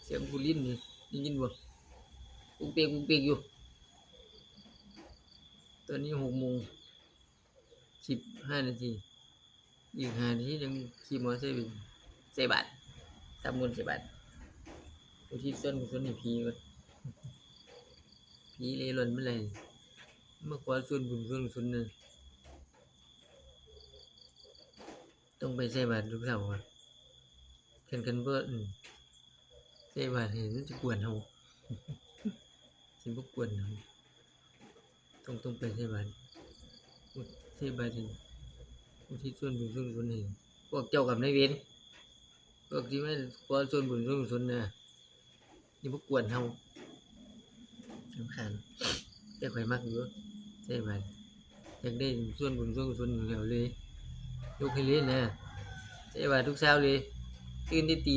เสียงผู้ลิ้นนี่ได้ยินบ่ปุกเปียกปุกเปียกอยู่ตอนนี้6:15 นาทีอีก5 นาทียังขี่มอเตอร์ไซค์ไปใส่บาตรทำบุญใส่บาตรอุทิศส่วนกุศลให้ผีก่อนผีเร่ร่อนเมื่อไหร่มาขอส่วนบุญส่วนกุศลน่ะต้องไปใส่บาตรทุกเช้าก่อนคันบ่ใส่บาตรให้มันจะกวนเฮาสิบ่กวนเฮาต้องไปใส่บาตรใส่บาตรให้อุทิศส่วนบุญส่วนกุศลให้พวกเจ้ากรรมนายเวรพวกที่มาขอส่วนบุญส่วนกุศลน่ะอย่าบ่กวนเฮารำคาญแต่ข้อยมักอยู่ใส่บาตรอยากได้ส่วนบุญส่วนกุศลอยู่แล้วเลยยกให้เลยนะใส่บาตรทุกเช้าเลยตื่นได้ตี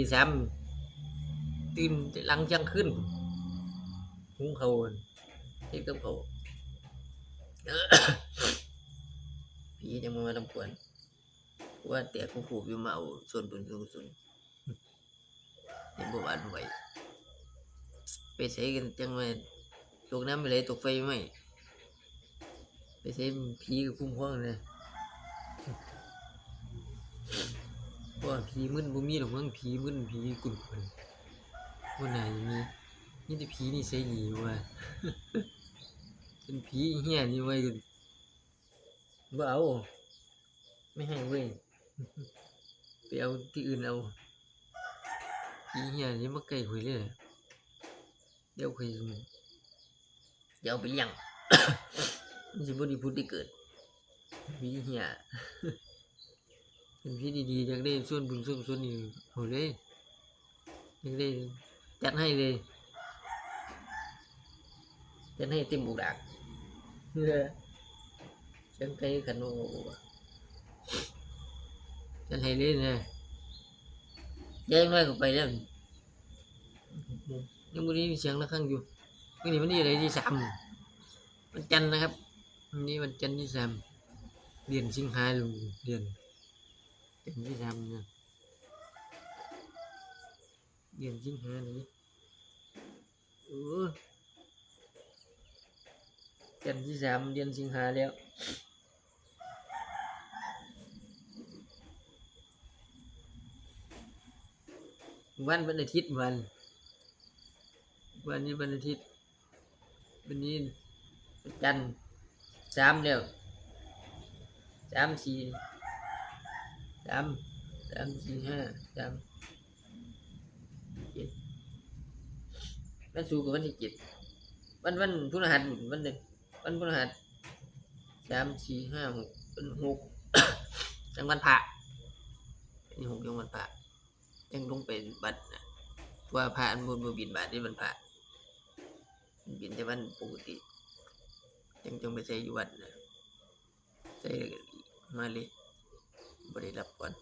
3ตื่นหลังเที่ยงคืนหุงข้าวเฮ็ดกับข้าวผีจังมารบกวนว่าแต่คู่ๆอยู่มาเอาส่วนบุญส่วนกุศลเห็นบ่หวานบ่ไหวไปไสกันจังว่าตกน้ำไปไหลตกไฟไหม้ไปไสผีก็คุ้มครองนะเพราะว่าผีมึนบ่มีดอกมั้งผีมึนผีกุ่นบ่น่าจะมีแต่ผีนิสัยดีว่ะเป็นผีเหี้ยนี่ไว้กันบ่เอาไม่ให้เว้ยไปเอาที่อื่นเอาผีเหี้ยนี่มาใกล้ข้อยเลยเดี๋ยวข้อยจะเอาไปเลี้ยง มันสิบ่ได้ผุดได้เกิดผีเหี้ยเป็นผีดีๆอยากได้ส่วนบุญส่วนกุศลนี่เอาเลยอยากได้จัดให้เลยจัดให้เต็มอกดากจังไกขันโอ้จัดให้เลยนะแย่งน้อยเข้าไปแล้วยังบ่ได้ยินเสียงระฆังอยู่มื้อนี้วันที่อะไรที่3วันจันทร์นะครับวันนี้วันจันทร์ที่3เดือนสิงหาคมเดือนจันทร์ที่3นะเดือนสิงหานี่จันทร์ที่3เดือนสิงหาแล้ววันอาทิตย์วันนี้วันอาทิตย์วันนี้วันจันทร์3แล้ว3 4 3 3 4 5 3 7วันศุกร์กับวันที่7วันพฤหัสวันหนึ่งวันพฤหัส3 4 5 6เป็น6จังวันพระนี่6จังวันพระจังลงไปบัดนะว่าพระอันบ่บิณฑบาตนี่วันพระบิณแต่วันปกติจังไปใส่อยู่วัดนะใส่มาเลยบ่ได้รับก่อน